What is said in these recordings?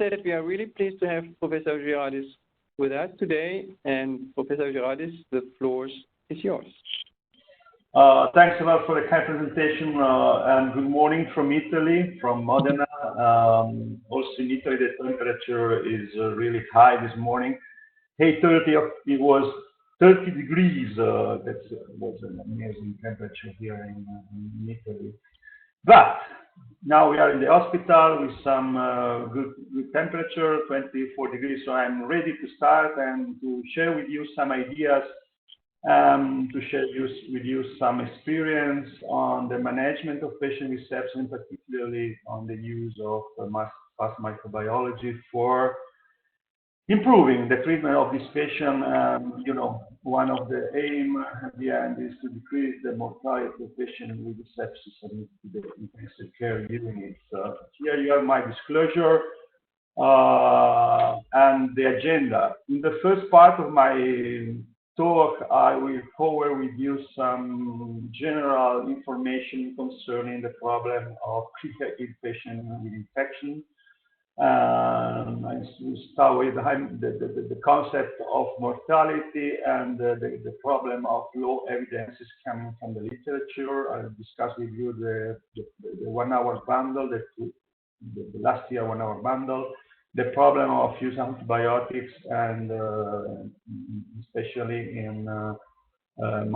say that we are really pleased to have Professor Girardis with us today. And Professor Girardis, the floor is yours. Thanks a lot for the kind presentation, and good morning from Italy, from Modena. Also in Italy, the temperature is really high this morning. 8:30, it was 30 degrees. That was an amazing temperature here in Italy. But now we are in the hospital with some good temperature, 24 degrees. So I'm ready to start and to share with you some ideas, to share with you some experience on the management of patient with sepsis, and particularly on the use of mass microbiology for improving the treatment of this patient. You know, one of the aim at the end is to decrease the mortality of patients with sepsis and the intensive care units. Here you have my disclosure and the agenda. In the first part of my talk, I will cover with you some general information concerning the problem of critical patients with infection. I start with the concept of mortality and the problem of low evidences coming from the literature. I'll discuss with you the 1 hour bundle, the last year 1 hour bundle, the problem of use antibiotics, and especially in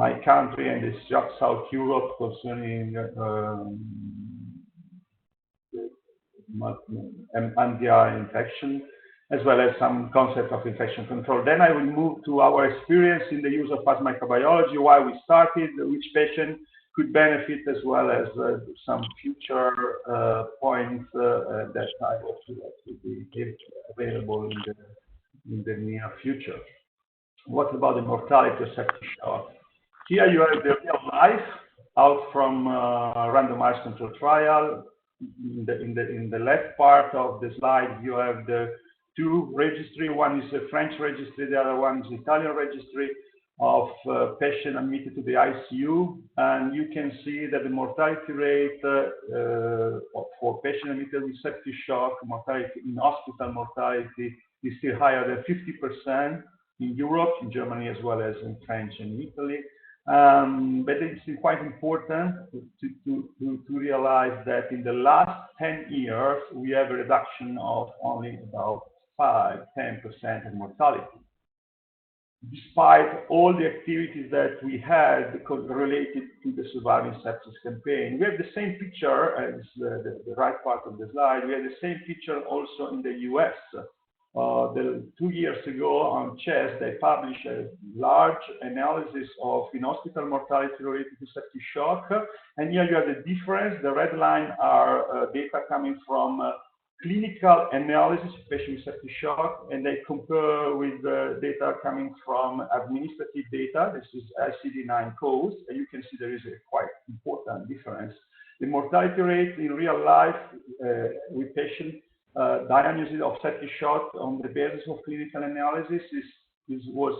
my country and the South Europe concerning anti-infection, as well as some concept of infection control. Then I will move to our experience in the use of mass microbiology, why we started, which patient could benefit, as well as some future points that I hope will be available in the near future. What about the mortality of septic shock? Here you have the real life out from randomized control trial. In the left part of the slide, you have the two registry. One is a French registry, the other one is the Italian registry of patients admitted to the ICU. And you can see that the mortality rate for patients admitted with septic shock, mortality in hospital mortality is still higher than 50% in Europe, in Germany, as well as in France and Italy. But it's quite important to realize that in the last 10 years, we have a reduction of only about 5–10% in mortality, despite all the activities that we had related to the Surviving Sepsis campaign. We have the same picture as the right part of the slide. We have the same picture also in the US. 2 years ago on CHEST, they published a large analysis of in-hospital mortality related to septic shock. And here you have the difference. The red line are data coming from clinical analysis of patients with septic shock, and they compare with the data coming from administrative data. This is ICD-9 codes, and you can see there is a quite important difference. The mortality rate in real life with patients diagnosis of septic shock on the basis of clinical analysis was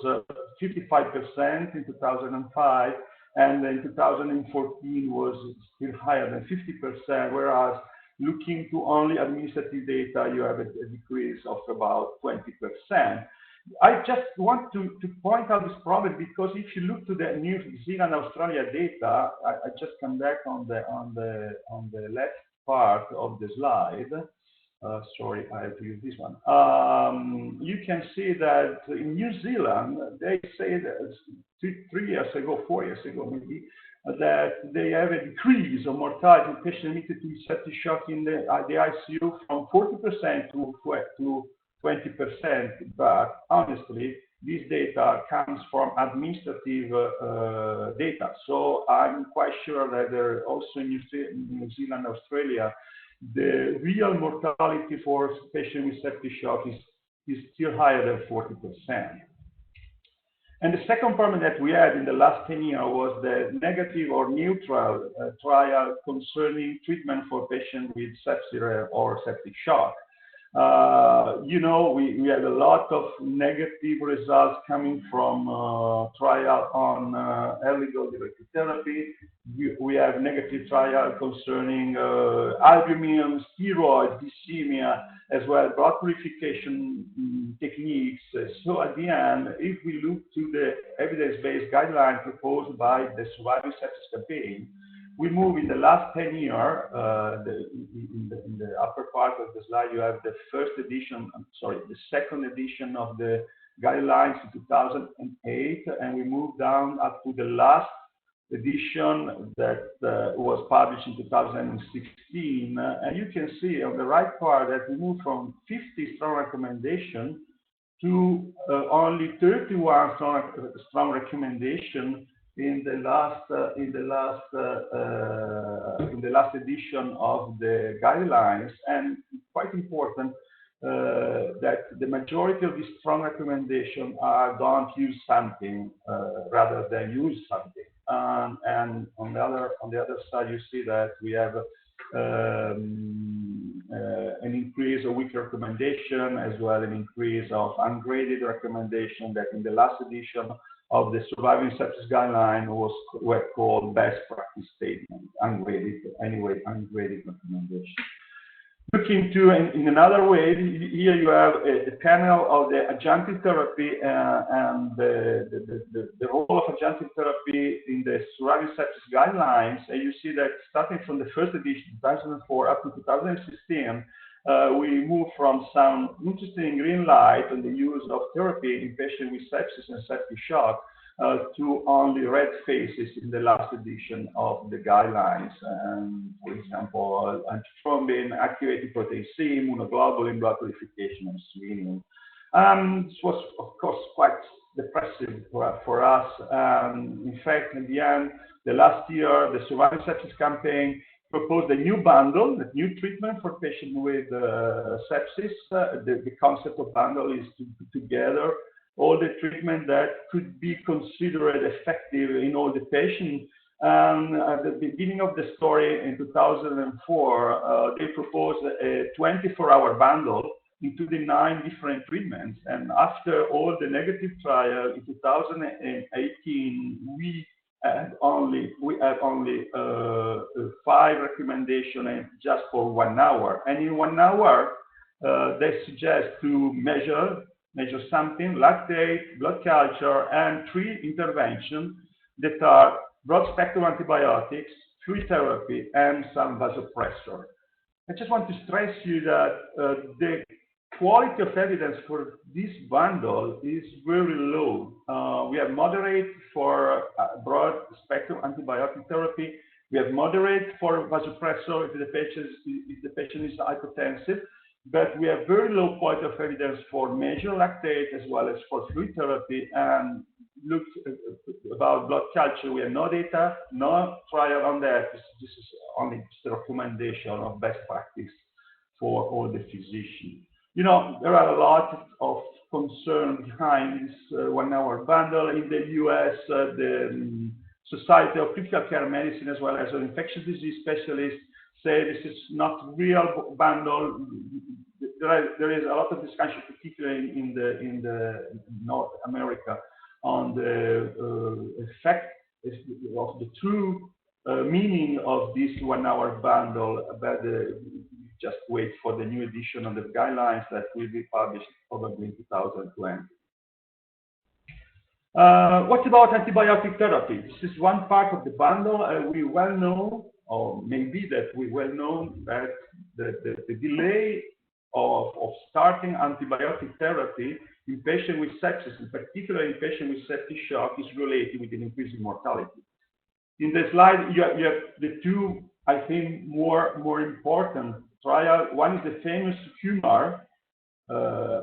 55% in 2005, and in 2014 was still higher than 50%, whereas looking to only administrative data, you have a decrease of about 20%. I just want to point out this problem, because if you look to the New Zealand, Australia data, I just come back on the left part of the slide. Sorry, I have to use this one. You can see that in New Zealand, they say that 3 years ago, 4 years ago maybe, that they have a decrease of mortality in patients admitted to septic shock in the ICU from 40% to 20%. But honestly, this data comes from administrative data. So I'm quite sure that there also in New Zealand, Australia, the real mortality for patients with septic shock is still higher than 40%. And the second problem that we had in the last 10 years was the negative or neutral trial concerning treatment for patients with sepsis or septic shock. You know, we had a lot of negative results coming from trial on early directed therapy. We have negative trial concerning albumin, steroids, dysemia, as well as blood purification techniques. So at the end, if we look to the evidence-based guideline proposed by the Surviving Sepsis Campaign, we move in the last 10 years, in the upper part of the slide, you have the the second edition of the guidelines in 2008, and we move down up to the last edition that was published in 2016. And you can see on the right part that we move from 50 strong recommendations to only 31 strong recommendations in the last edition of the guidelines. And quite important that the majority of these strong recommendations are don't use something rather than use something. And on the other side, you see that we have an increase of weak recommendation, as well as an increase of ungraded recommendation that in the last edition of the Surviving Sepsis Guideline were called best practice statement, ungraded recommendation. Looking to in another way, here you have a panel of the adjunctive therapy and the role of adjunctive therapy in the Surviving Sepsis Guidelines. And you see that starting from the first edition, 2004, up to 2016, we move from some interesting green light on the use of therapy in patients with sepsis and septic shock to only red faces in the last edition of the guidelines. For example, antithrombin, activated protein C, immunoglobulin, blood purification, and screening. This was, of course, quite depressive for us. In fact, in the end, the last year, the Surviving Sepsis Campaign proposed a new bundle, a new treatment for patients with sepsis. The concept of bundle is to put together all the treatment that could be considered effective in all the patients. At the beginning of the story in 2004, they proposed a 24-hour bundle, including 9 different treatments. And after all the negative trial in 2018, we had only 5 recommendations just for 1 hour. And in 1 hour, they suggest to measure something, lactate, blood culture, and 3 interventions that are broad-spectrum antibiotics, fluid therapy, and some vasopressor. I just want to stress you that the quality of evidence for this bundle is very low. We have moderate for broad-spectrum antibiotic therapy. We have moderate for vasopressor if the patient is hypotensive. But we have very low quality of evidence for measure lactate as well as for fluid therapy. And look about blood culture, we have no data, no trial on that. This is only just a recommendation of best practice for all the physicians. You know, there are a lot of concern behind this 1 hour bundle. In the US, the Society of Critical Care Medicine as well as an infectious disease specialist say this is not real bundle. There is a lot of discussion, particularly in North America, on the effect of the true meaning of this 1 hour bundle. But just wait for the new edition of the guidelines that will be published probably in 2020. What about antibiotic therapy? This is one part of the bundle. We well know, or maybe that we well know, that the delay of starting antibiotic therapy in patients with sepsis, in particular in patients with septic shock, is related with an increase in mortality. In the slide, you have the 2, I think, more important trial. One is the famous Humor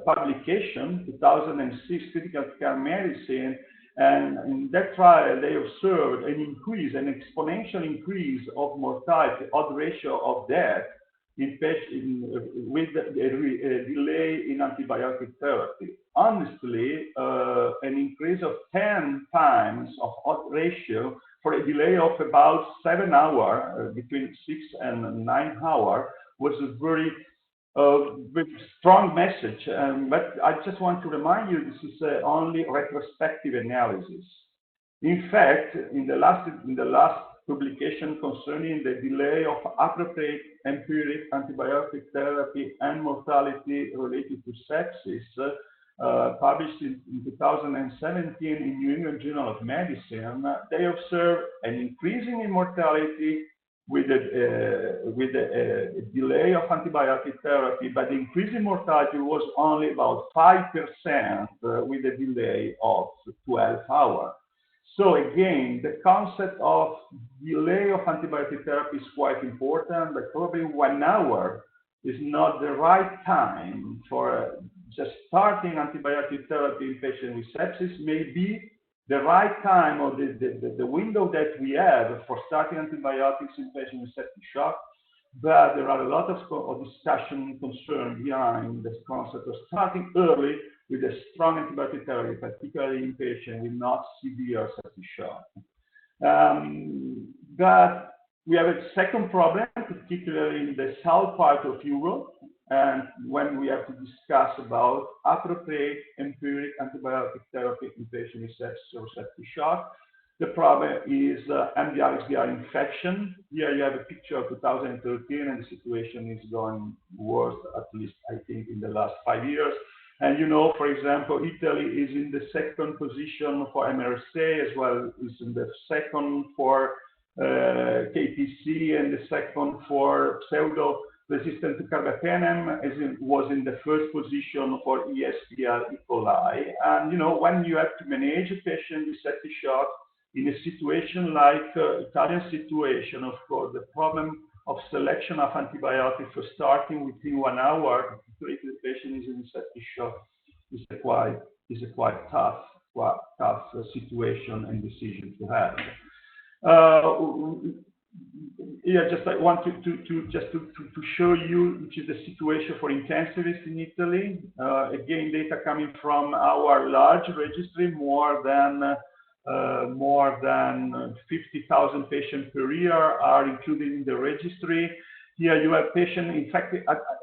publication, 2006, Critical Care Medicine. And in that trial, they observed an exponential increase of mortality, odds ratio of death in patients with a delay in antibiotic therapy. Honestly, an increase of 10 times of odds ratio for a delay of about 7 hours, between 6 and 9 hours, was a very strong message. But I just want to remind you, this is only retrospective analysis. In fact, in the last publication concerning the delay of appropriate empiric antibiotic therapy and mortality related to sepsis, published in 2017 in New England Journal of Medicine. They observed an increasing in mortality with a delay of antibiotic therapy, but the increase in mortality was only about 5% with a delay of 12 hours. So again, the concept of delay of antibiotic therapy is quite important, but probably 1 hour is not the right time for just starting antibiotic therapy in patients with sepsis. Maybe the right time or the window that we have for starting antibiotics in patients with septic shock, but there are a lot of discussion concern behind this concept of starting early with a strong antibiotic therapy, particularly in patients with not severe septic shock. But we have a second problem, particularly in the south part of Europe, and when we have to discuss about appropriate empiric antibiotic therapy in patients with sepsis or septic shock. The problem is MDR infection. Here you have a picture of 2013, and the situation is going worse, at least I think in the last 5 years. And you know, for example, Italy is in the second position for MRSA, as well as in the second for KPC, and the second for pseudo-resistant to carbapenem, as it was in the first position for ESBL E. coli. And you know, when you have to manage a patient with septic shock in a situation like Italian situation, of course, the problem of selection of antibiotics for starting within 1 hour, particularly if the patient is in septic shock, is a quite tough situation and decision to have. Yeah, just I want to show you which is the situation for intensivists in Italy. Again, data coming from our large registry, more than 50,000 patients per year are included in the registry. Here you have patient, in fact,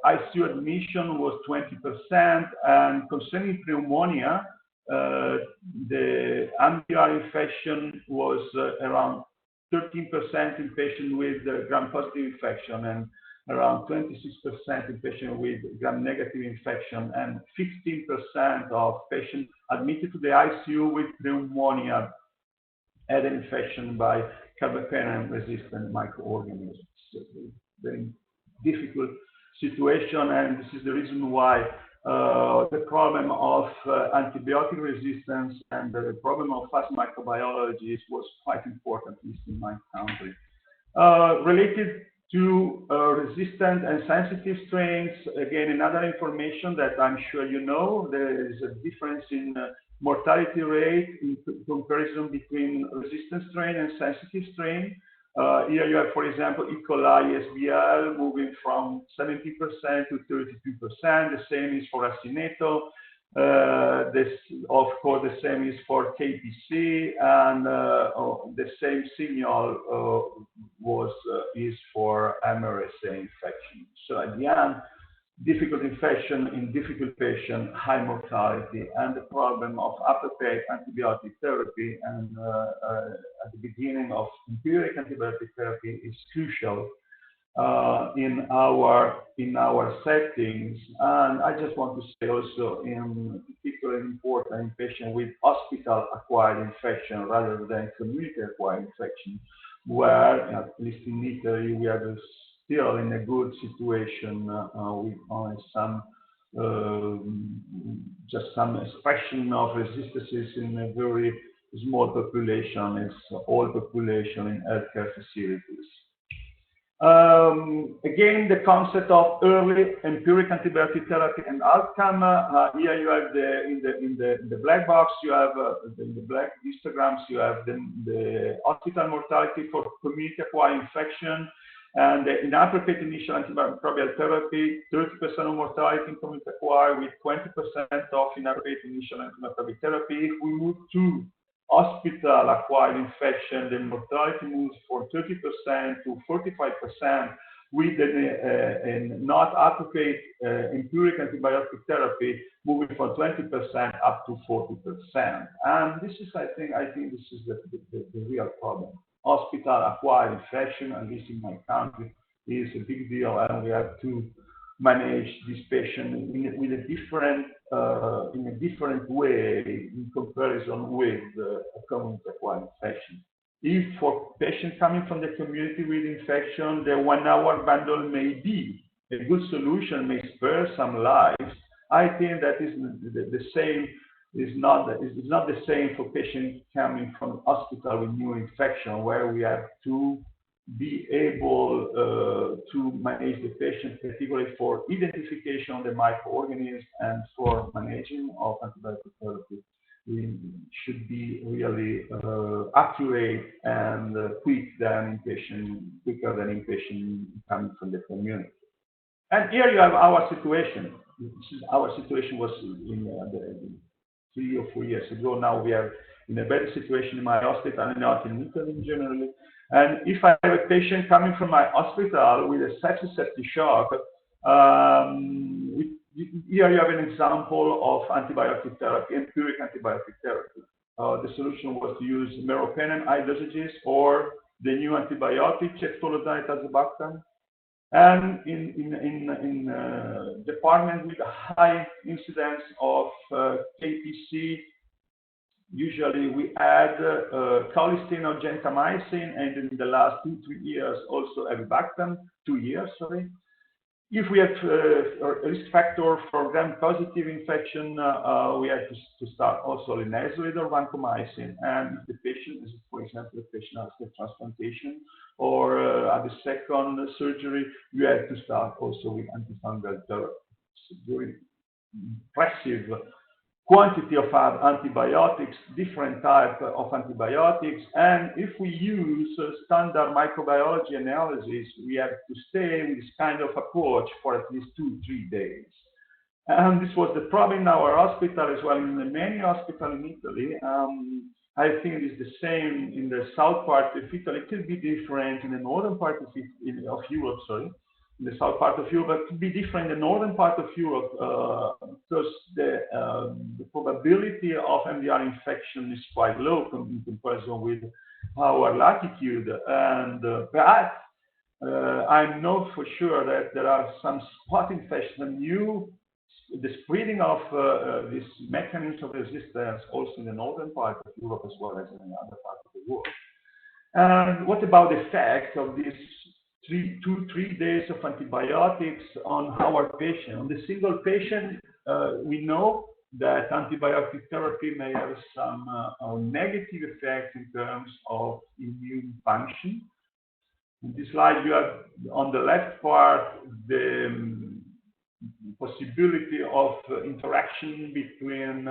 ICU admission was 20%, and concerning pneumonia, the MDR infection was around 13% in patients with gram-positive infection, and around 26% in patients with gram-negative infection, and 15% of patients admitted to the ICU with pneumonia had an infection by carbapenem-resistant microorganisms. So very difficult situation, and this is the reason why the problem of antibiotic resistance and the problem of fast microbiology was quite important, at least in my country. Related to resistant and sensitive strains, again, another information that I'm sure you know, there is a difference in mortality rate in comparison between resistant strain and sensitive strain. Here you have, for example, E. coli SBL moving from 17% to 32%. The same is for Acinato. This, of course, the same is for KPC, and the same signal is for MRSA infection. So at the end, difficult infection in difficult patient, high mortality, and the problem of appropriate antibiotic therapy and at the beginning of empiric antibiotic therapy is crucial in our settings. And I just want to say also, in particularly important in patients with hospital-acquired infection rather than community-acquired infection, where at least in Italy we are still in a good situation with only just some expression of resistances in a very small population. It's all population in healthcare facilities. Again, the concept of early empiric antibiotic therapy and outcome. Here you have in the black box, you have in the black histograms, you have the hospital mortality for community-acquired infection. And the inappropriate initial antimicrobial therapy, 30% of mortality in community acquired with 20% of inappropriate initial antimicrobial therapy. If we move to hospital acquired infection, the mortality moves from 30% to 45% with a not appropriate empiric antibiotic therapy moving from 20% up to 40%. And this is, I think this is the real problem. hospital-acquired infection, at least in my country, is a big deal, and we have to manage this patient in a different way in comparison with a community-acquired infection. If for patients coming from the community with infection, the 1 hour bundle may be a good solution, may spare some lives. I think that is the same. Is not the same for patients coming from hospital with new infection, where we have to be able to manage the patient, particularly for identification of the microorganisms and for managing of antibiotic therapy. We should be really accurate and quicker than inpatient coming from the community. And here you have our situation. Our situation was in 3 or 4 years ago. Now we are in a better situation in my hospital and not in Italy generally. And if I have a patient coming from my hospital with a septic shock, here you have an example of antibiotic therapy, empiric antibiotic therapy. The solution was to use meropenem high dosages or the new antibiotic, ceftolozane tazobactam. And in department with a high incidence of KPC, usually we add colistin or gentamicin, and in the last 2-3 years also avibactam, 2 years, sorry. If we have a risk factor for gram-positive infection, we have to start also linezolid or vancomycin. And if the patient is, for example, a patient has a transplantation or at the second surgery, you have to start also with antifungal therapy. It's a very impressive quantity of antibiotics, different type of antibiotics. And if we use standard microbiology analysis, we have to stay with this kind of approach for at least 2-3 days. And this was the problem in our hospital as well, in many hospitals in Italy. I think it is the same in the south part of Italy. It could be different in the northern part of Europe, sorry. In the south part of Europe, it could be different in the northern part of Europe because the probability of MDR infection is quite low in comparison with our latitude. And but I know for sure that there are some spot infections, the spreading of this mechanism of resistance also in the northern part of Europe as well as in the other part of the world. And what about the effect of these 2-3 days of antibiotics on our patient? On the single patient, we know that antibiotic therapy may have some negative effects in terms of immune function. In this slide, you have on the left part the possibility of interaction between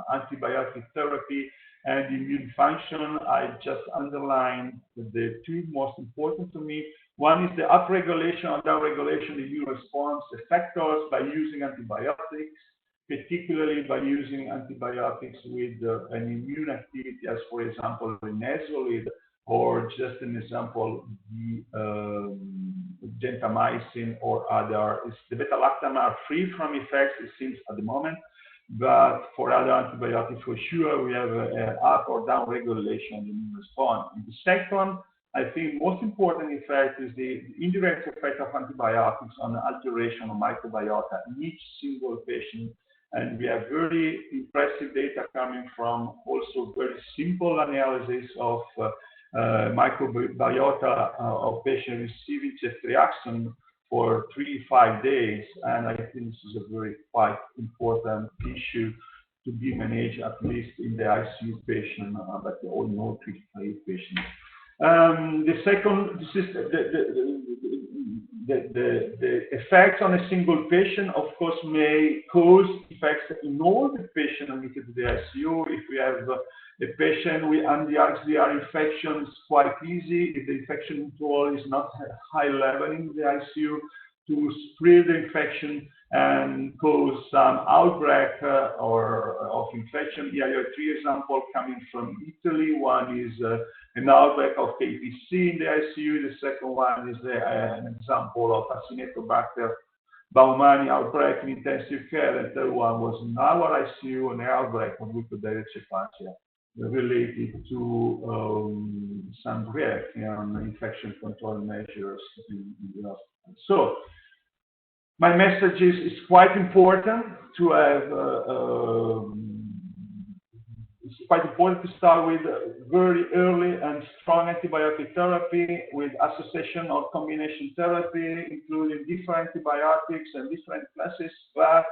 antibiotic therapy and immune function. I just underlined the two most important to me. One is the upregulation or downregulation of the immune response effectors by using antibiotics, particularly by using antibiotics with an immune activity, as for example, linezolid, or just an example, the gentamicin or other. The beta-lactam are free from effects, it seems, at the moment. But for other antibiotics, for sure, we have an up or down regulation of the immune response. And the second, I think, most important effect is the indirect effect of antibiotics on the alteration of microbiota in each single patient. And we have very impressive data coming from also very simple analysis of microbiota of patients receiving ceftriaxone for 3-5 days, and I think this is a very quite important issue to be managed at least in the ICU patient, but we all know 3-5 patients. The second, this is the effects on a single patient, of course, may cause effects in all the patients admitted to the ICU. If we have a patient with MDR infection, it's quite easy, if the infection control is not high level in the ICU, to spread the infection and cause some outbreak of infection. Here you have 3 examples coming from Italy. One is an outbreak of KPC in the ICU. The second one is an example of Acinetobacter baumannii outbreak in intensive care. The third one was in our ICU, an outbreak of Mycobacterium cephalacia related to some reaction infection control measures in the hospital. So my message is it's quite important to have it's quite important to start with very early and strong antibiotic therapy with association or combination therapy, including different antibiotics and different classes. But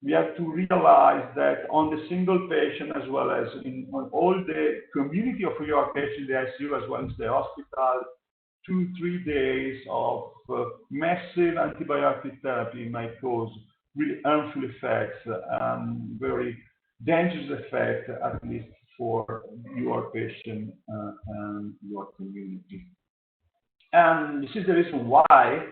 we have to realize that on the single patient, as well as on all the community of your patients, the ICU as well as the hospital, 2-3 days of massive antibiotic therapy might cause really harmful effects and very dangerous effects, at least for your patient and your community. And this is the reason why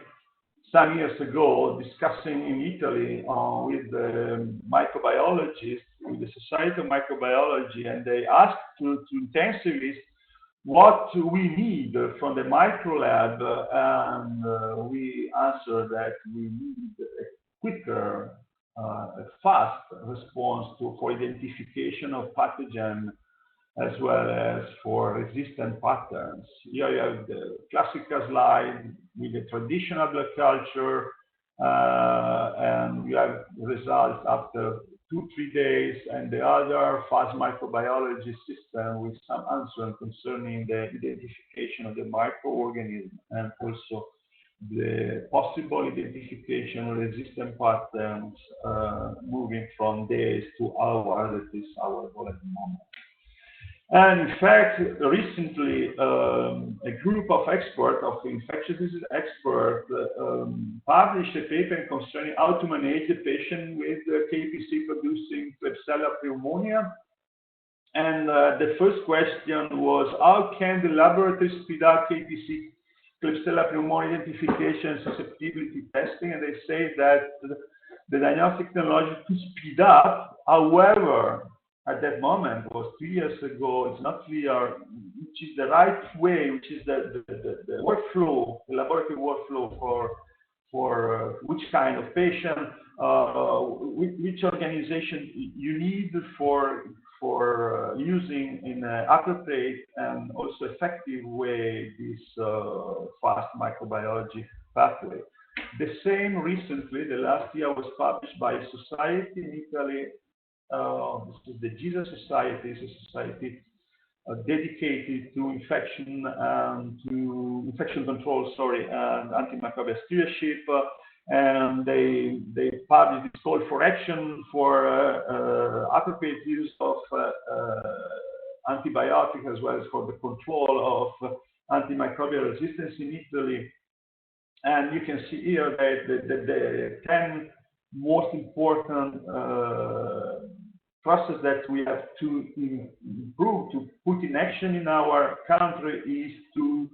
some years ago, discussing in Italy with the microbiologists, with the Society of Microbiology, and they asked to intensivists what we need from the microlab, and we answered that we need a quicker, fast response for identification of pathogen, as well as for resistant patterns. Here you have the classical slide with the traditional blood culture, and you have results after 2-3 days, and the other fast microbiology system with some answers concerning the identification of the microorganism and also the possible identification of resistant patterns moving from days to hours. That is our goal at the moment. And in fact, recently, a group of experts, of infectious disease experts, published a paper concerning how to manage a patient with KPC-producing Klebsiella pneumonia. And the first question was, how can the laboratory speed up KPC Klebsiella pneumonia identification and susceptibility testing? And they say that the diagnostic technology to speed up, however, at that moment, was 3 years ago, it's not clear which is the right way, which is the workflow, the laboratory workflow for which kind of patient, which organization you need for using in an appropriate and also effective way this fast microbiology pathway. The same recently, the last year, was published by a society in Italy. This is the Jesus Society. It's a society dedicated to infection control, and antimicrobial stewardship. And they published this call for action for appropriate use of antibiotics, as well as for the control of antimicrobial resistance in Italy. And you can see here that the 10 most important process that we have to improve, to put in action in our country, is to,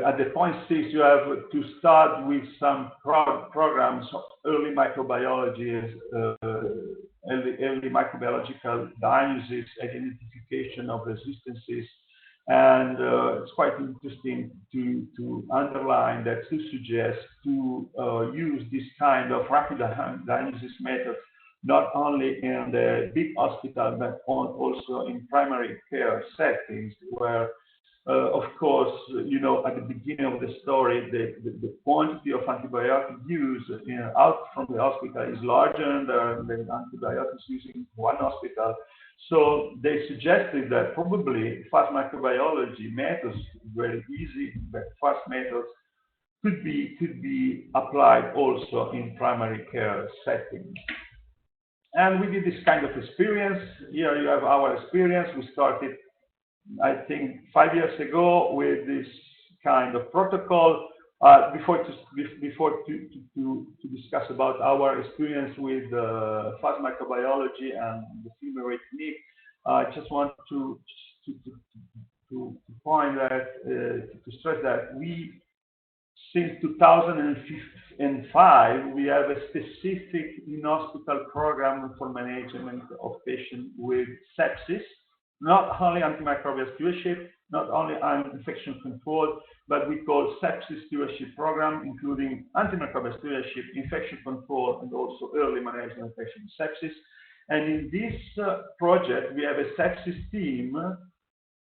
at the point 6, you have to start with some programs of early microbiology, early microbiological diagnosis, identification of resistances. And it's quite interesting to underline that, to suggest to use this kind of rapid diagnosis method not only in the big hospital, but also in primary care settings, where, of course, you know, at the beginning of the story, the quantity of antibiotic use out from the hospital is larger than the antibiotics used in one hospital. So they suggested that probably fast microbiology methods, very easy but fast methods, could be applied also in primary care settings. And we did this kind of experience. Here you have our experience. We started, I think, 5 years ago with this kind of protocol. Before to discuss about our experience with fast microbiology and the FilmArray technique, I just want to point that to stress that we, since 2005, we have a specific in-hospital program for management of patients with sepsis, not only antimicrobial stewardship, not only infection control, but we call sepsis stewardship program, including antimicrobial stewardship, infection control, and also early management of infection sepsis. And in this project, we have a sepsis team,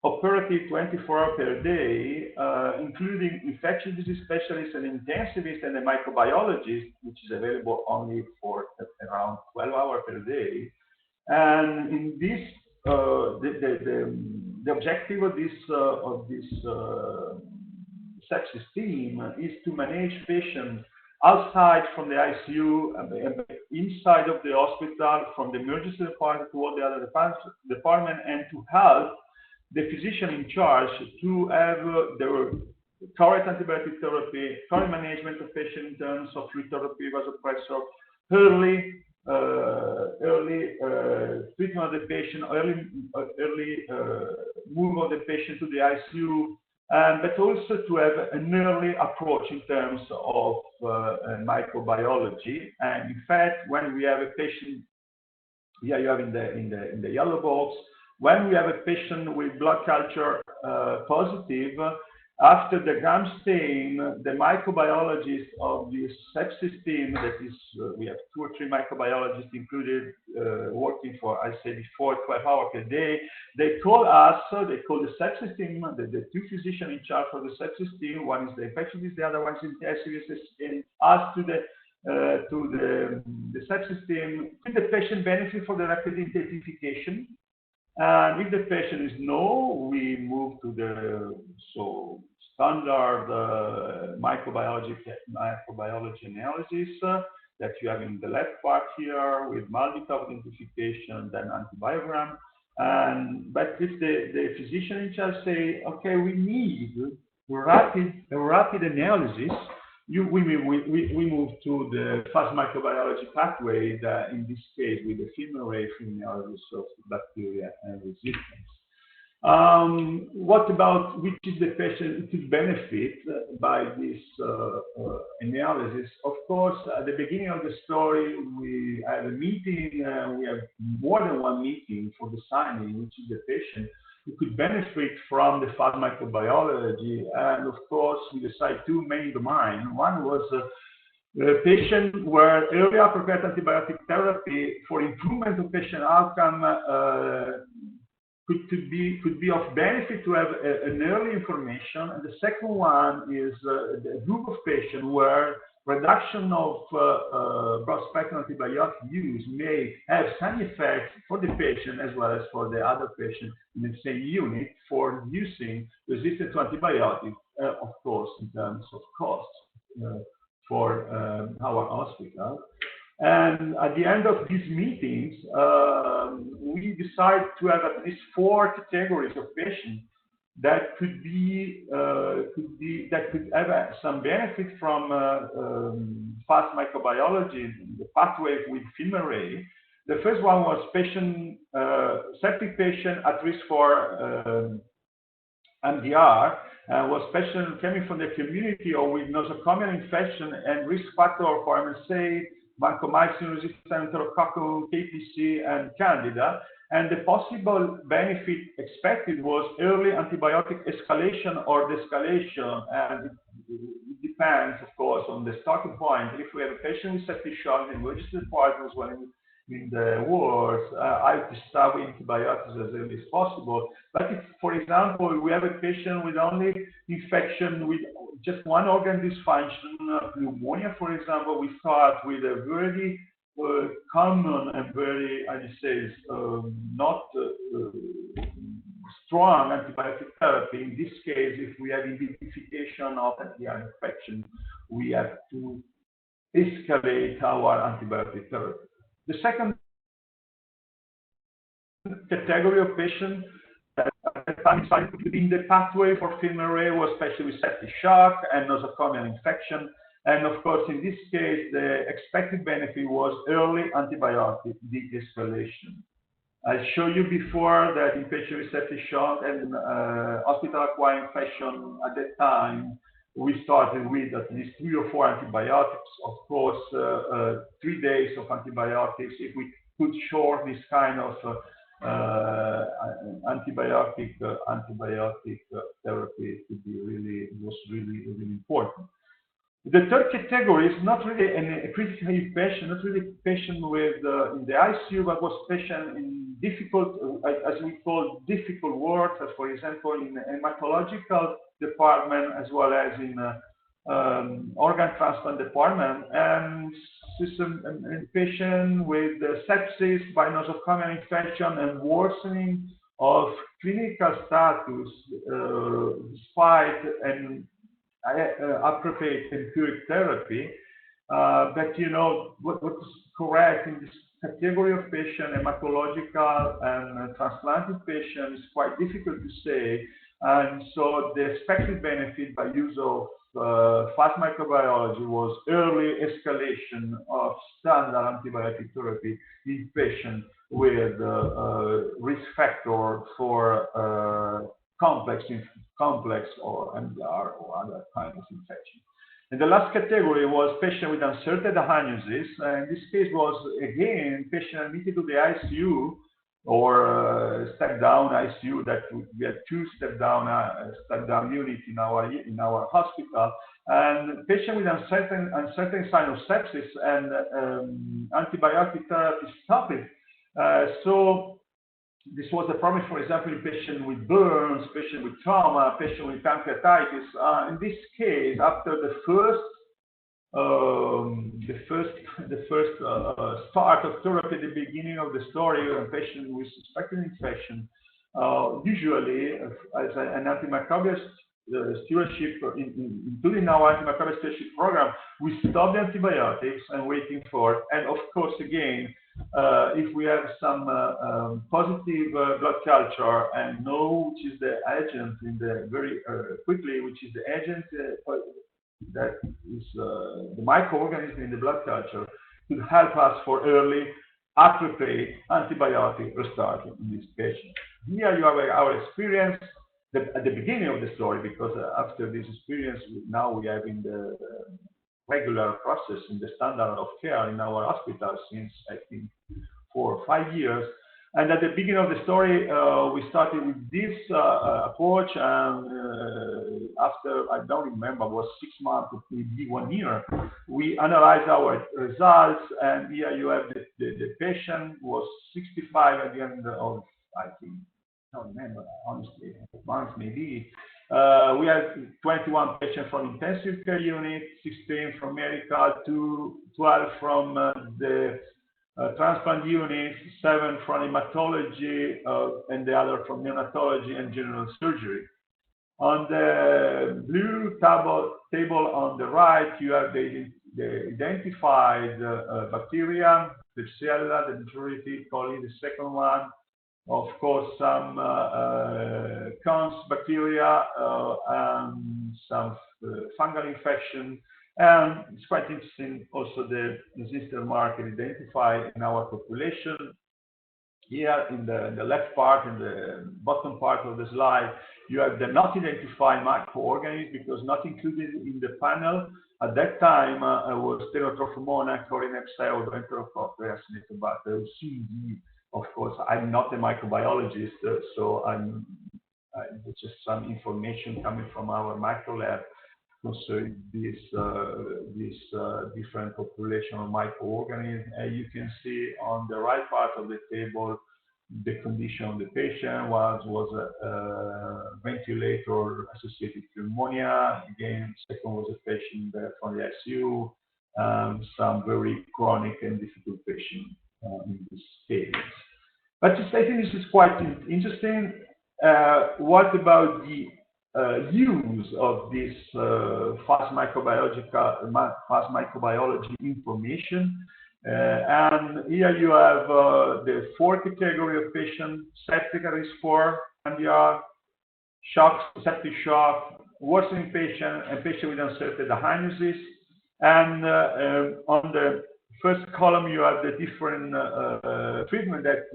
operative 24 hours per day, including infectious disease specialists and intensivists and a microbiologist, which is available only for around 12 hours per day. And in this, the objective of this sepsis team is to manage patients outside from the ICU, inside of the hospital, from the emergency department to all the other department, and to help the physician in charge to have the correct antibiotic therapy, correct management of patient in terms of fluid therapy, vasopressor, early treatment of the patient, early move of the patient to the ICU, but also to have an early approach in terms of microbiology. And in fact, when we have a patient, here you have in the yellow box, when we have a patient with blood culture positive, after the gram stain, the microbiologist of this sepsis team, that is, we have 2 or 3 microbiologists included working for, I say before, 12 hours per day. They call us, they call the sepsis team, the 2 physicians in charge of the sepsis team. One is the infectious disease, the other one is intensivists, and us to the sepsis team. Could the patient benefit for the rapid identification? And if the patient is no, we move to the standard microbiology analysis that you have in the left part here with multi-top identification, then antibiogram. But if the physician in charge say, okay, we need a rapid analysis, we move to the fast microbiology pathway, that in this case with the film array analysis of bacteria and resistance. What about which is the patient to benefit by this analysis? Of course, at the beginning of the story, we have a meeting, we have more than one meeting for deciding which is the patient who could benefit from the fast microbiology. And of course, we decided 2 main domains. One was the patient where early appropriate antibiotic therapy for improvement of patient outcome could be of benefit to have an early information. And the second one is the group of patients where reduction of broad-spectrum antibiotic use may have some effects for the patient as well as for the other patient in the same unit for reducing resistance to antibiotics, of course, in terms of cost for our hospital. And at the end of these meetings, we decide to have at least 4 categories of patients that could have some benefit from fast microbiology, the pathway with film array. The first one was septic patient at risk for MDR, was patient coming from the community or with nosocomial infection and risk factor for MSA, vancomycin resistant enterococcus, KPC, and Candida. And the possible benefit expected was early antibiotic escalation or de-escalation. And it depends, of course, on the starting point. If we have a patient with septic shock, the emergency department was in the wards, I have to start with antibiotics as early as possible. But if, for example, we have a patient with only infection with just one organ dysfunction, pneumonia, for example, we start with a very common and very, I would say, not strong antibiotic therapy. In this case, if we have identification of MDR infection, we have to escalate our antibiotic therapy. The second category of patients that at the time decided to be in the pathway for film array was especially with septic shock and nosocomial infection. And of course, in this case, the expected benefit was early antibiotic de-escalation. I showed you before that in patients with septic shock and hospital-acquired infection at that time, we started with at least 3 or 4 antibiotics. Of course, 3 days of antibiotics. If we could short this kind of antibiotic therapy, was really important. The third category is not really a critical patient, not really patient with in the ICU, but was patient in difficult, as we call difficult wards, as for example in the hematological department, as well as in organ transplant department, and patient with sepsis by nosocomial infection and worsening of clinical status despite an appropriate empiric therapy. But you know what is correct in this category of patient, hematological and transplanted patient, is quite difficult to say. And so the expected benefit by use of fast microbiology was early escalation of standard antibiotic therapy in patients with risk factor for complex or MDR or other kind of infection. And the last category was patient with uncertain diagnosis. In this case was again patient admitted to the ICU or step down ICU. That we had two step down unit in our hospital, and patient with uncertain sign of sepsis and antibiotic therapy stopped. So this was a problem, for example, in patient with burns, patient with trauma, patient with pancreatitis. In this case, after the first start of therapy at the beginning of the story, a patient with suspected infection, usually as an antimicrobial stewardship, including our antimicrobial stewardship program, we stop the antibiotics and waiting for, and of course, again, if we have some positive blood culture and know which is the agent in the very quickly, which is the agent that is the microorganism in the blood culture, could help us for early appropriate antibiotic restart in this patient. Here you have our experience at the beginning of the story, because after this experience, now we have in the regular process in the standard of care in our hospital since I think 4 or 5 years. And at the beginning of the story, we started with this approach, and after, I don't remember, it was 6 months or maybe 1 year, we analyzed our results, and here you have the patient was 65 at the end of, I think, I don't remember, honestly, months maybe. We had 21 patients from intensive care unit, 16 from medical, 12 from the transplant unit, 7 from hematology, and the other from neonatology and general surgery. On the blue table on the right, you have the identified bacteria, the Klebsiella, the majority, coli, the second one. Of course, some cons bacteria and some fungal infection. And it's quite interesting also the resistant marker identified in our population. Here in the left part, in the bottom part of the slide, you have the not identified microorganisms because not included in the panel. At that time, was Stenotrophomonas, Corinepsel, Enterococcus, Acinetobacter, CD. Of course, I'm not a microbiologist, so it's just some information coming from our micro lab concerning this different population of microorganisms. You can see on the right part of the table the condition of the patient was a ventilator-associated pneumonia. Again, second was a patient from the ICU, some very chronic and difficult patient in this case. But I think this is quite interesting. What about the use of this fast microbiology information? And here you have the 4 category of patients: septic at risk for MDR, shock, septic shock, worsening patient, and patient with uncertain diagnosis. And on the first column, you have the different treatment that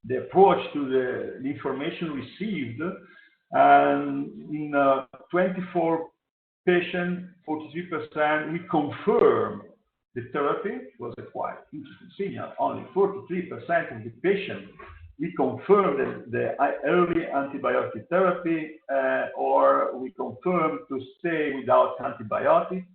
the approach to the information received. And in 24 patients, 43%, we confirm the therapy. It was a quite interesting signal. Only 43% of the patients we confirm the early antibiotic therapy, or we confirm to stay without antibiotics.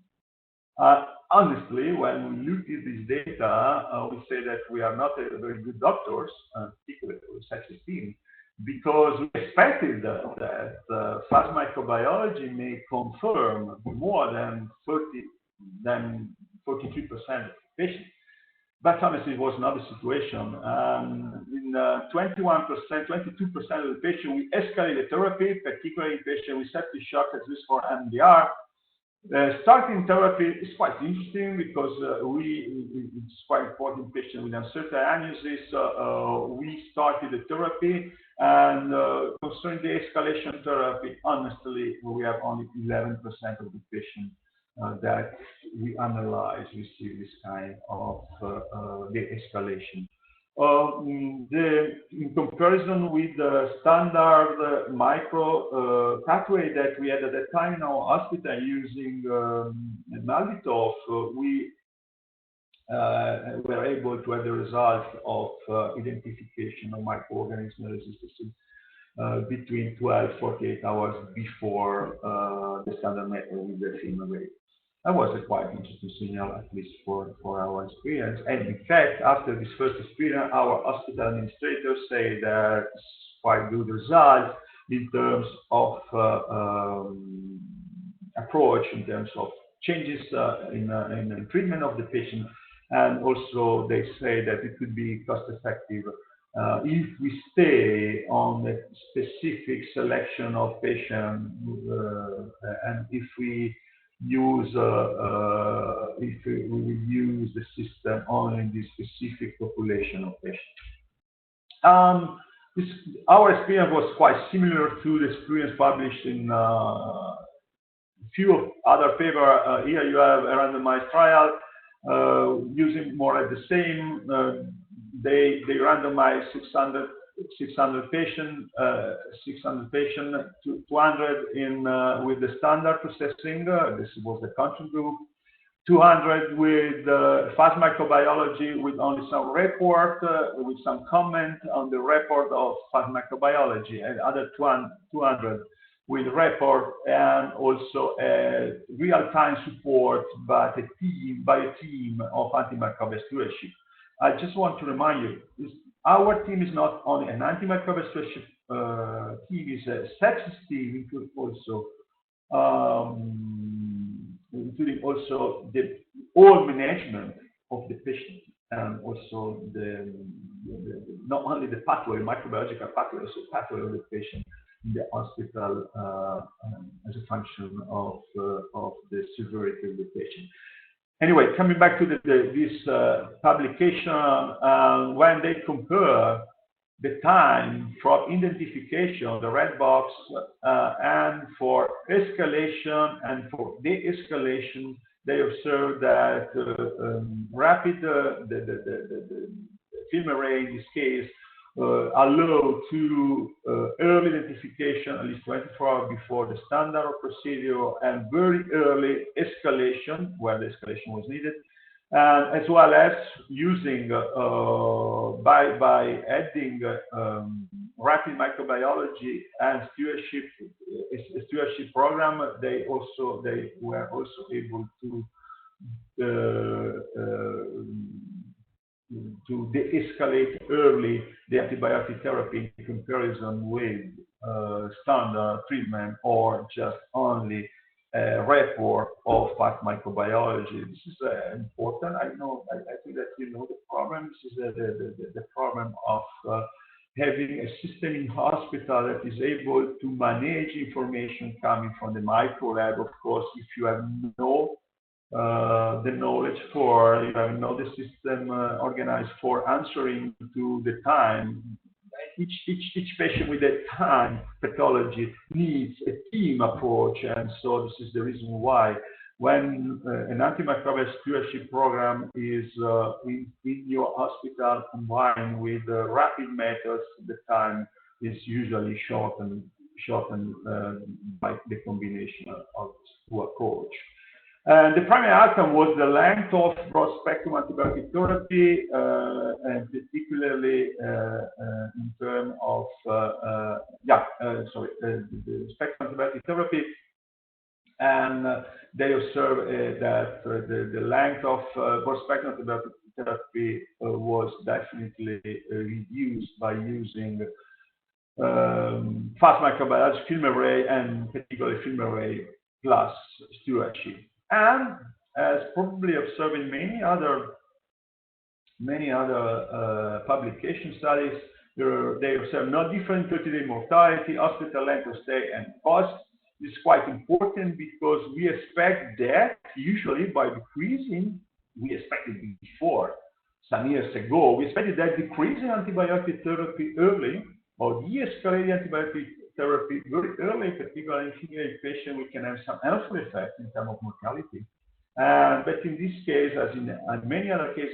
Honestly, when we look at this data, we say that we are not very good doctors, particularly with such a team, because we expected that fast microbiology may confirm more than 43% of patients. But honestly, it was not the situation. In 21%, 22% of the patients, we escalated therapy, particularly in patients with septic shock at risk for MDR. Starting therapy is quite interesting because it's quite important patient with uncertain diagnosis. We started the therapy, and concerning the escalation therapy, honestly, we have only 11% of the patients that we analyze receive this kind of de-escalation. In comparison with the standard micro pathway that we had at that time in our hospital using Malditoff, we were able to have the result of identification of microorganism resistance between 12 and 48 hours before the standard method with the FEMA rate. That was a quite interesting signal, at least for our experience. And in fact, after this first experience, our hospital administrators say that it's quite good result in terms of approach, in terms of changes in the treatment of the patient. And also they say that it could be cost effective if we stay on a specific selection of patients, and if we use we use the system only in this specific population of patients. Our experience was quite similar to the experience published in a few other papers. Here you have a randomized trial using more or less the same. They randomized 600 patients, 200 in with the standard processing. This was the control group. 200 with fast microbiology with only some report, with some comment on the report of fast microbiology, and other 200 with report and also a real-time support by a team of antimicrobial stewardship. I just want to remind you, our team is not only an antimicrobial stewardship team, it's a sepsis team, including also the whole management of the patient, and also not only the pathway, microbiological pathway, also pathway of the patient in the hospital as a function of the severity of the patient. Anyway, coming back to this publication, when they compare the time from identification, the red box, and for escalation and for de-escalation, they observe that rapid, the film array in this case, allow to early identification, at least 24 hours before the standard of procedure, and very early escalation, where the escalation was needed, as well as using, by adding rapid microbiology and stewardship program, they were also able to de-escalate early the antibiotic therapy in comparison with standard treatment or just only a report of fast microbiology. This is important. I think that you know the problem. This is the problem of having a system in hospital that is able to manage information coming from the micro lab. Of course, if you have the knowledge for, the system organized for answering to the time. Each patient with a time pathology needs a team approach, and so this is the reason why when an antimicrobial stewardship program is in your hospital combined with rapid methods, the time is usually shortened by the combination of this approach. And the primary outcome was the length of broad-spectrum antibiotic therapy, and particularly in terms of, the spectrum antibiotic therapy. And they observed that the length of broad-spectrum antibiotic therapy was definitely reduced by using fast microbiology film array, and particularly film array plus stewardship. And as probably observed in many other publication studies, they observe no different 30-day mortality, hospital length of stay, and cost. This is quite important because we expect that usually by decreasing, we expected before some years ago, we expected that decreasing antibiotic therapy early or de-escalating antibiotic therapy very early, particularly in female patients, we can have some helpful effect in terms of mortality. But in this case, as in many other cases,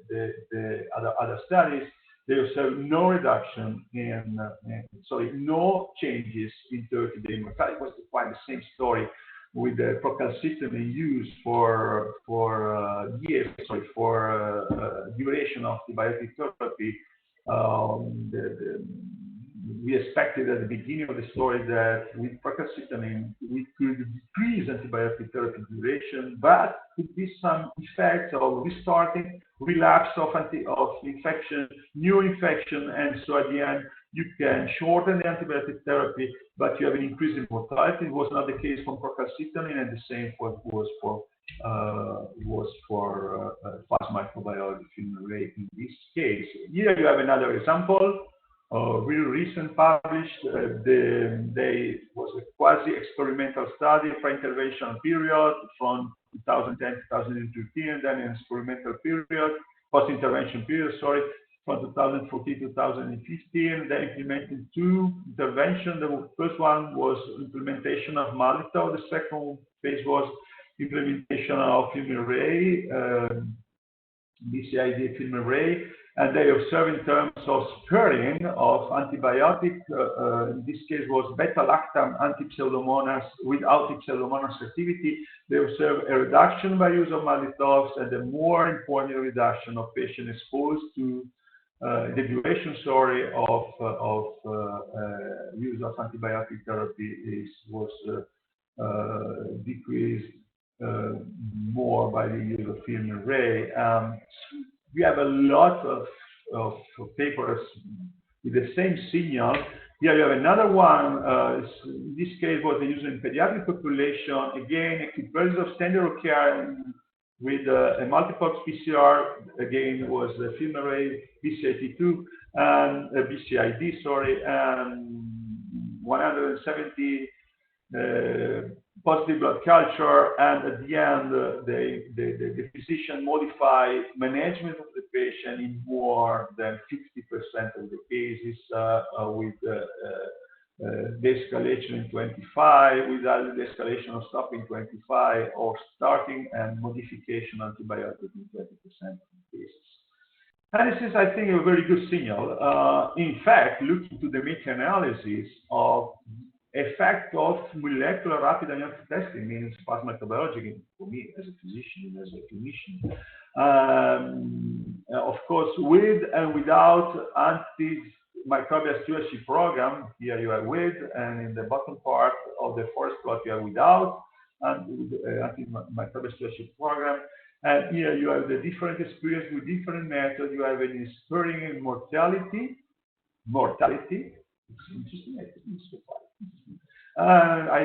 the other studies, they observe no reduction no changes in 30-day mortality. It was quite the same story with the procalcitonin used for duration of antibiotic therapy. We expected at the beginning of the story that with procalcitonin we could decrease antibiotic therapy duration, but could be some effects of restarting, relapse of infection, new infection, and so at the end you can shorten the antibiotic therapy, but you have an increase in mortality. It was not the case for procalcitonin, and the same was for fast microbiology film array in this case. Here you have another example. Real recent published, was a quasi-experimental study for intervention period from 2010 to 2015, and then an experimental period, post-intervention period, from 2014 to 2015. They implemented two interventions. The first one was implementation of Malito. The second phase was implementation of film array, Bcid film array. And they observed in terms of sparing of antibiotic, in this case was beta-lactam anti-pseudomonas without pseudomonas activity. They observed a reduction by use of Malitox, and a more important reduction of patients exposed to the duration, of use of antibiotic therapy was decreased more by the use of film array. We have a lot of papers with the same signal. Here you have another one. In this case, was used in pediatric population. Again, a comparison of standard of care with a multiplex PCR. Again, was the film array Bcid2 and Bcid, and 170 positive blood culture, and at the end, the physician modified management of the patient in more than 50% of the cases with de-escalation in 25, without the escalation of stopping 25, or starting and modification antibiotic in 20% of the cases. And this is, I think, a very good signal. In fact, looking to the meta-analysis of effect of molecular rapid diagnostic testing, means fast microbiology, for me as a physician, as a clinician, of course, with and without antimicrobial stewardship program. Here you are with, and in the bottom part of the first plot you are without antimicrobial stewardship program. And here you have the different experience with different methods. You have an sparing in mortality. It's interesting. As I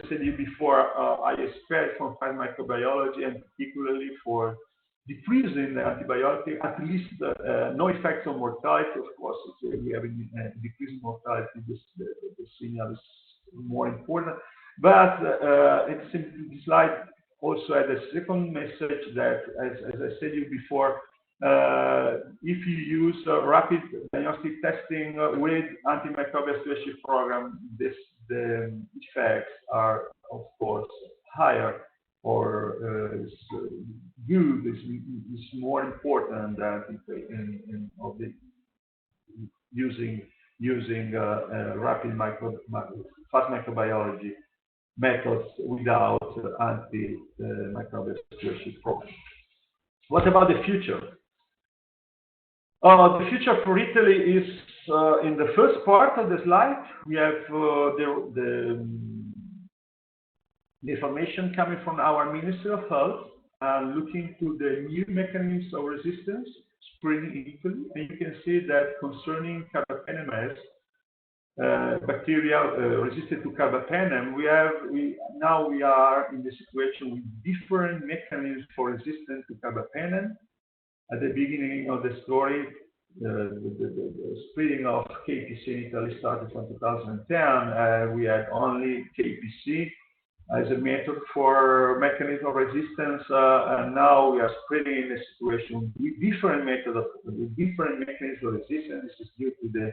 said to you before, I expect from fast microbiology, and particularly for decreasing the antibiotic, at least no effects on mortality. Of course, if we have a decreasing mortality, the signal is more important. But it's in this slide also had a second message that, as I said to you before, if you use rapid diagnostic testing with antimicrobial stewardship program, the effects are, of course, higher, or good is more important than using rapid fast microbiology methods without antimicrobial stewardship program. What about the future? The future for Italy is in the first part of the slide. We have the information coming from our Ministry of Health, looking to the new mechanisms of resistance spread in Italy. And you can see that concerning carbapenem, bacteria resistant to carbapenem, now we are in the situation with different mechanisms for resistance to carbapenem. At the beginning of the story, the spreading of KPC in Italy started from 2010. We had only KPC as a method for mechanism of resistance, and now we are spreading in a situation with different methods, with different mechanisms of resistance. This is due to the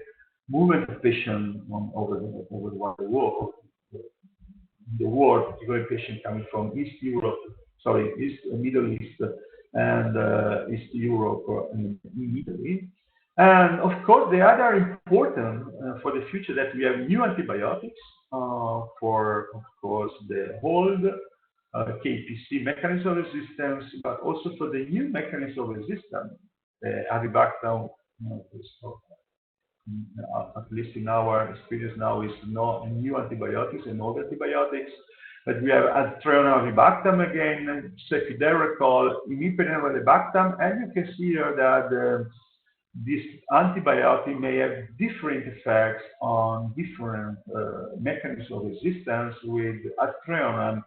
movement of patients over the world, particularly patients coming from Middle East and East Europe in Italy. And of course, the other important for the future that we have new antibiotics for, of course, the old KPC mechanism of resistance, but also for the new mechanism of resistance, avibactam, at least in our experience now, is not new antibiotics and old antibiotics. But we have avibactam again, cefiderocol, imipenem, avibactam, and you can see here that this antibiotic may have different effects on different mechanisms of resistance, with aztreonam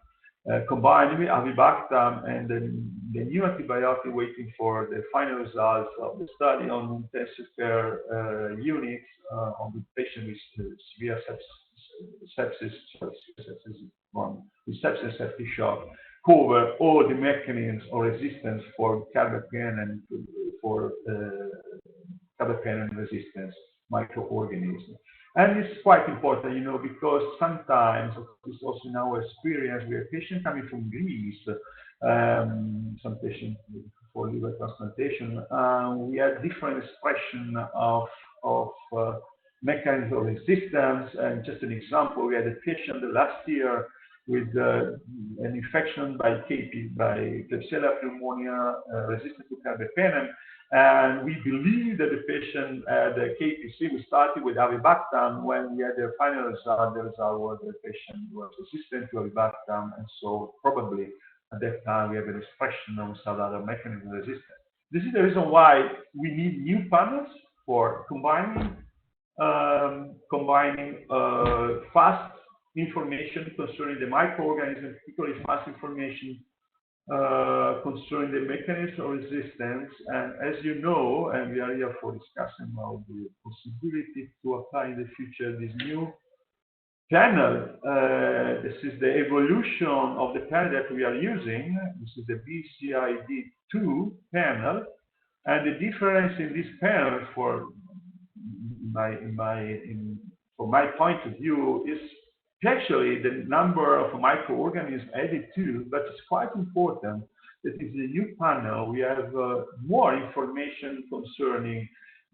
combined with avibactam, and the new antibiotic waiting for the final results of the study on intensive care units on the patient with severe sepsis septic shock, cover all the mechanisms of resistance for carbapenem and for carbapenem resistance microorganisms. And it's quite important, because sometimes, it's also in our experience, we have patients coming from Greece, some patients for liver transplantation. We have different expression of mechanisms of resistance. And just an example, we had a patient last year with an infection by Klebsiella pneumonia resistant to carbapenem. And we believe that the patient had KPC. We started with avibactam. When we had the final result, the result was the patient was resistant to avibactam. And so probably at that time, we have an expression of some other mechanism of resistance. This is the reason why we need new panels for combining fast information concerning the microorganisms, particularly fast information concerning the mechanism of resistance. And as you know, and we are here for discussing about the possibility to apply in the future this new panel. This is the evolution of the panel that we are using. This is the Bcid2 panel. And the difference in this panel, from my point of view, is actually the number of microorganisms added to, but it's quite important that in the new panel we have more information concerning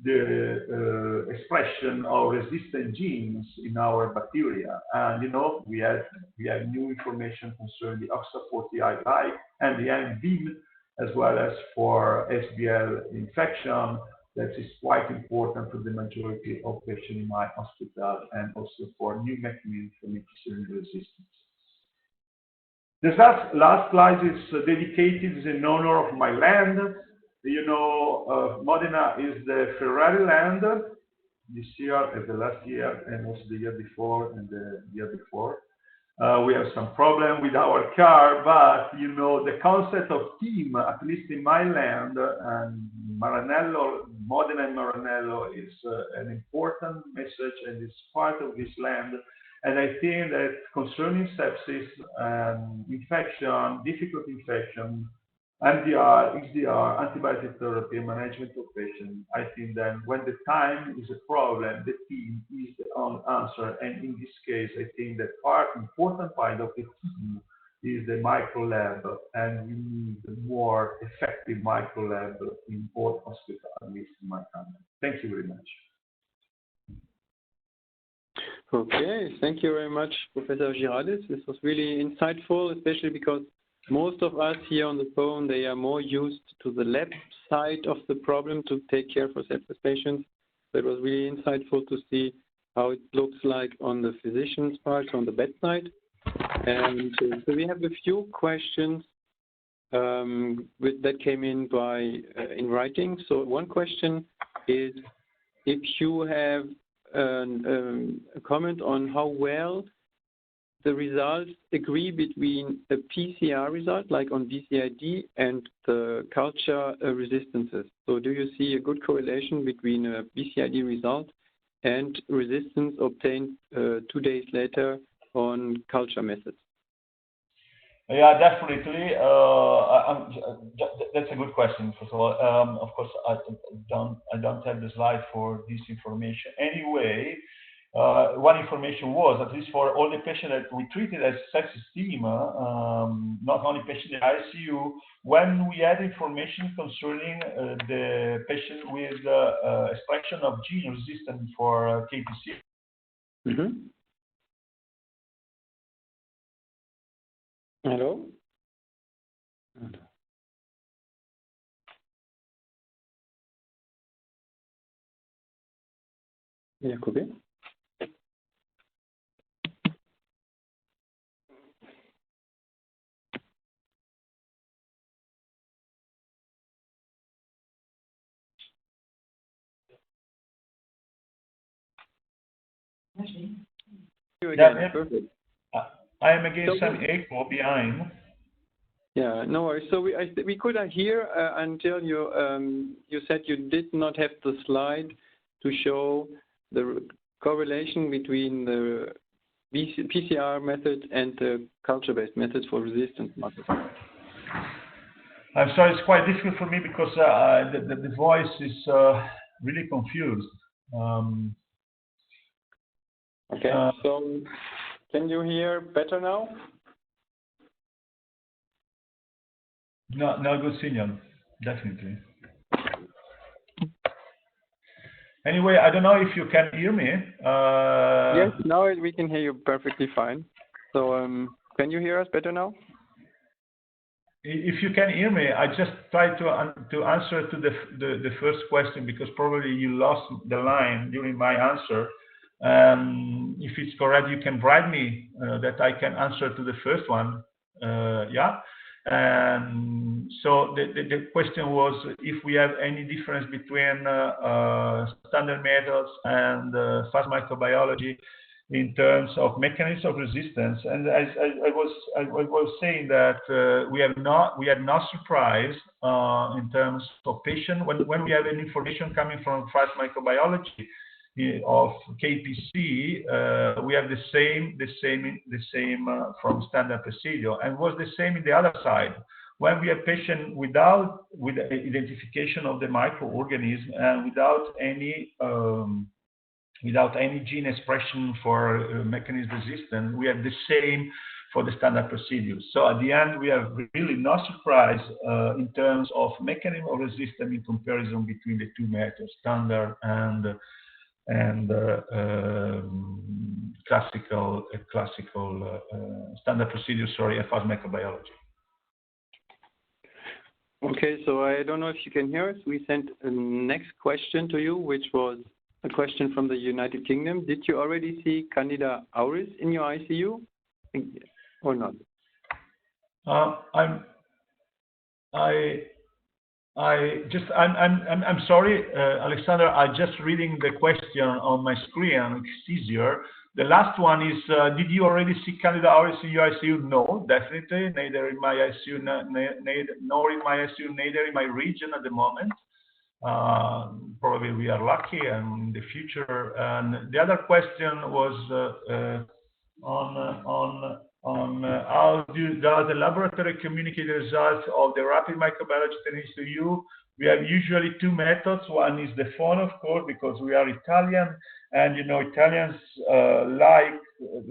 the expression of resistant genes in our bacteria. And we have new information concerning the OXA40I and the MVIM, as well as for SBL infection. That is quite important for the majority of patients in my hospital, and also for new mechanisms for methicillin resistance. This last slide is dedicated in honor of my land. Modena is the Ferrari land. This year, as the last year, and also the year before, and the year before. We have some problem with our car, but the concept of team, at least in my land, and Maranello, Modena and Maranello, is an important message, and it's part of this land. And I think that concerning sepsis, infection, difficult infection, MDR, XDR, antibiotic therapy, management of patients, I think that when the time is a problem, the team is the answer. And in this case, I think that important part of the team is the micro lab, and we need a more effective micro lab in all hospitals, at least in my country. Thank you very much. Okay, thank you very much, Professor Girardis. This was really insightful, especially because most of us here on the phone, they are more used to the lab side of the problem to take care for sepsis patients. So it was really insightful to see how it looks like on the physician's part, on the bedside. And so we have a few questions that came in in writing. So one question is if you have a comment on how well the results agree between a PCR result, like on Bcid, and the culture resistances. So do you see a good correlation between a Bcid result and resistance obtained 2 days later on culture methods? Yeah, definitely. That's a good question. First of all, of course, I don't have the slide for this information. Anyway, one information was, at least for all the patients that we treated as sepsis team, not only patients in ICU, when we had information concerning the patient with expression of gene resistant for KPC. Mm-hmm. Hello? Jacobi? Yeah, perfect. I am again some echo behind. Yeah, no worries. So we couldn't hear until you said you did not have the slide to show the correlation between the PCR method and the culture-based methods for resistance markers. I'm sorry, it's quite difficult for me because the voice is really confused. Okay, so can you hear better now? No good signal, definitely. Anyway, I don't know if you can hear me. Yes, now we can hear you perfectly fine. So can you hear us better now? If you can hear me, I just tried to answer to the first question because probably you lost the line during my answer. If it's correct, you can write me that I can answer to the first one. Yeah. And so the question was if we have any difference between standard methods and fast microbiology in terms of mechanisms of resistance. And I was saying that we had no surprise in terms of patient when we have any information coming from fast microbiology of KPC, we have the same from standard procedure, and was the same in the other side. When we have patient with identification of the microorganism and without any gene expression for mechanism resistance, we have the same for the standard procedures. So at the end, we have really no surprise in terms of mechanism of resistance in comparison between the two methods, standard and classical standard procedure, and fast microbiology. Okay, so I don't know if you can hear us. We sent a next question to you, which was a question from the United Kingdom. Did you already see Candida auris in your ICU or not? I'm sorry, Alexander. I'm just reading the question on my screen. It's easier. The last one is: did you already see Candida auris in your ICU? No, definitely. Neither in my ICU, nor in my ICU, neither in my region at the moment. Probably we are lucky, and in the future. And the other question was on how does the laboratory communicate the results of the rapid microbiology techniques to you? We have usually two methods. One is the phone, of course, because we are Italian, and you know Italians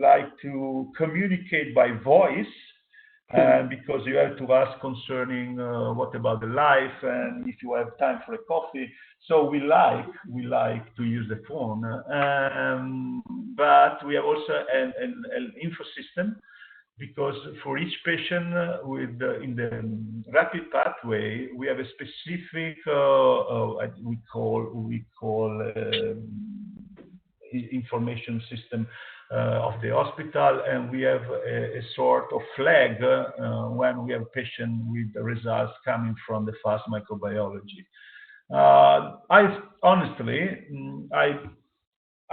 like to communicate by voice. And because you have to ask concerning what about the life and if you have time for a coffee. So we like to use the phone, but we have also an info system, because for each patient in the rapid pathway, we have a specific we call information system of the hospital, and we have a sort of flag when we have patient with the results coming from the fast microbiology.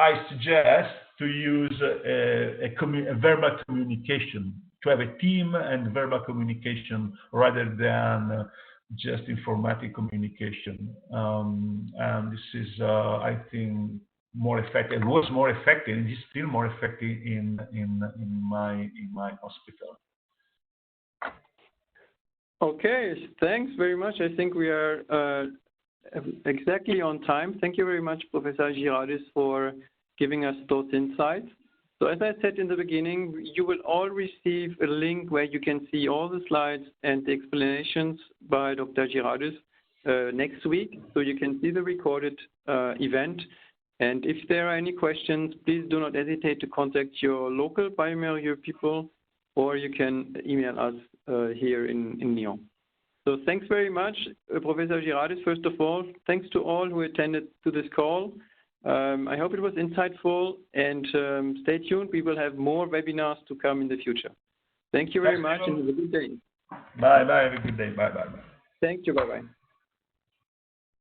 I suggest to use a verbal communication, to have a team and verbal communication rather than just informatic communication. And this is, I think, more effective. It was more effective, and it's still more effective in my hospital. Okay, thanks very much. I think we are exactly on time. Thank you very much, Professor Girardis, for giving us those insights. So as I said in the beginning, you will all receive a link where you can see all the slides and the explanations by Dr. Girardis next week, so you can see the recorded event. And if there are any questions, please do not hesitate to contact your local bioMérieux people, or you can email us here in Lyon. So thanks very much, Professor Girardis, first of all. Thanks to all who attended to this call. I hope it was insightful, and stay tuned. We will have more webinars to come in the future. Thank you very much, and have a good day. Bye. Have a good day. Bye. Thank you. Bye-bye.